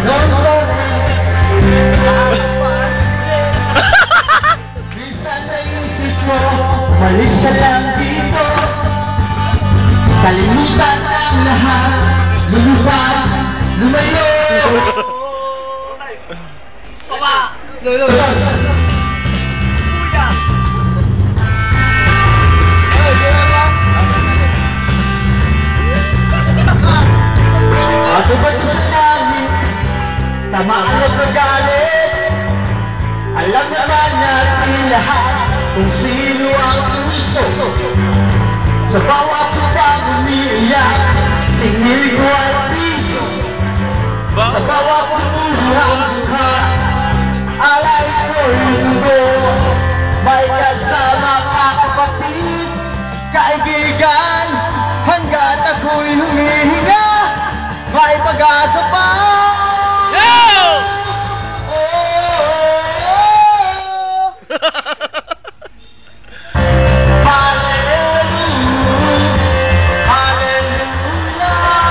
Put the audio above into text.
ganon pa rin. Minsan naisip mo, umalis ka lang dito. Kalimutan ang lahat, lumipad, lumayo. Papa! Lolo! Ako ba ito sa langit? Tamaan at magalit. Alam naman natin lahat kung sino ang tuso. Sa bawat supang umiiyak, singil ko ay